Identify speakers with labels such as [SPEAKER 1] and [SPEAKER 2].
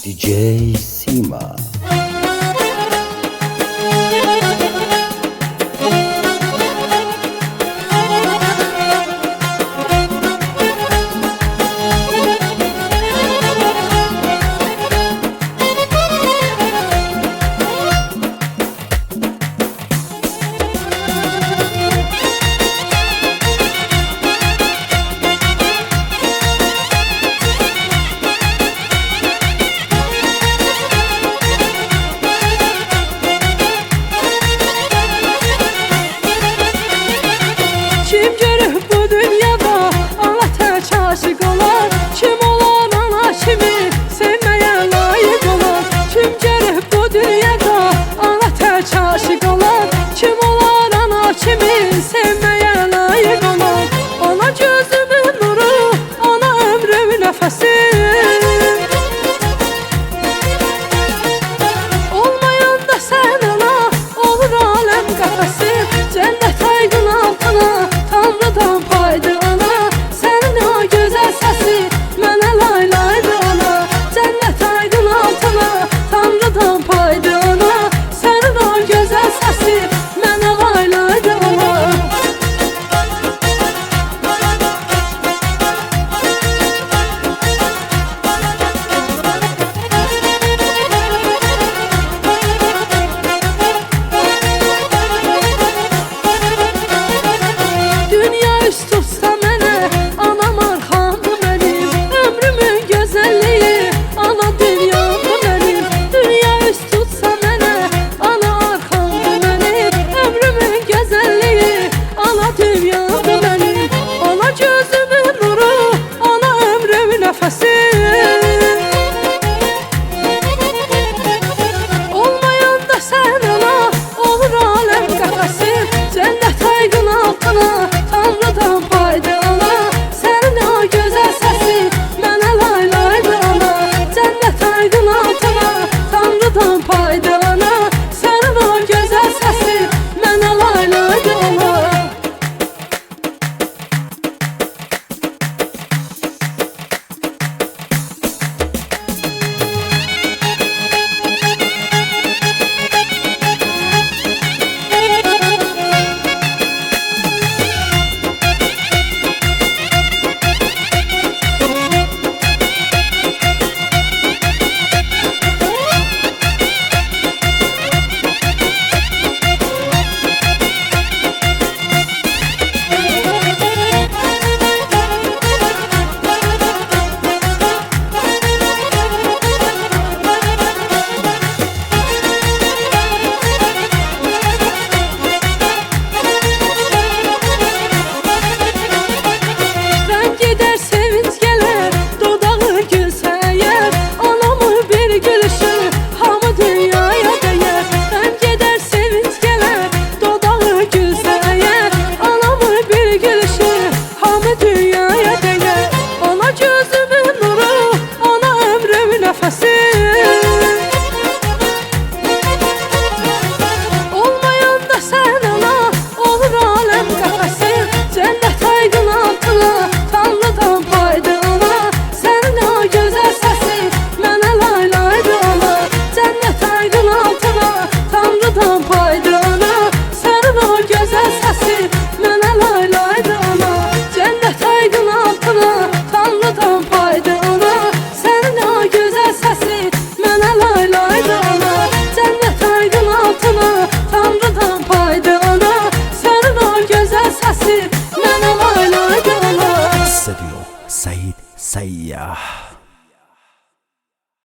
[SPEAKER 1] DJ Sima.
[SPEAKER 2] Kim görüb bu dünyada Allah tək aşık olar? Kim olan ana kimi sevməyə layiq olar? Kim görüb bu dünyada Allah tək aşık olar? Kim olan ana kimi sevməyə layiq olar? Ana gözümün nuru, ana ömrümün nəfəsi. Olmayanda sən ana, olur aləm qəfəsi. Cənnət aydın altına Tanrıdan paydı ana, sənin o gözəl səsi mənə lay laydı ana. Cənnət aydın altına Tanrıdan paydı ana, sənin o gözəl səsi mənə lay laydı ana. Dünya üst tutsa mənə, anam arxamdır mənim. Ömrümün gözəlliyi, ana dünyamdır mənim. Dünya üst tutsa mənə, ana arxamdır mənim. Ömrümün gözəlliyi, ana dünyamdır mənim. Ana gözümün nuru, ana ömrümün nəfəsi. Olmayanda sən ana, olur aləm qəfəsi. Cənnət aydın altına Tanrıdan paydı ana, sənin o gözəl səsi mənə lay laydı ana. Cənnət aydın altına Tanrıdan paydı ana, sənin o gözəl səsi mənə lay laydı ana. Olmayanda sən ana, olur aləm qəfəsi. Cənnət aydın altına Tanrıdan paydı ana, sənin o gözəl səsi mənə lay laydı ana. Cənnət aydın altına Tanrıdan paydı ana, sənin o gözəl səsi mənə lay laydı ana. Cənnət aydın altına Tanrıdan paydı ana, sənin o gözəl səsi mənə lay laydı ana. Cənnət aydın altına Tanrıdan paydı ana, sənin o gözəl səsi mənə lay laydı ana.
[SPEAKER 1] Hissediyor Said Sayyah.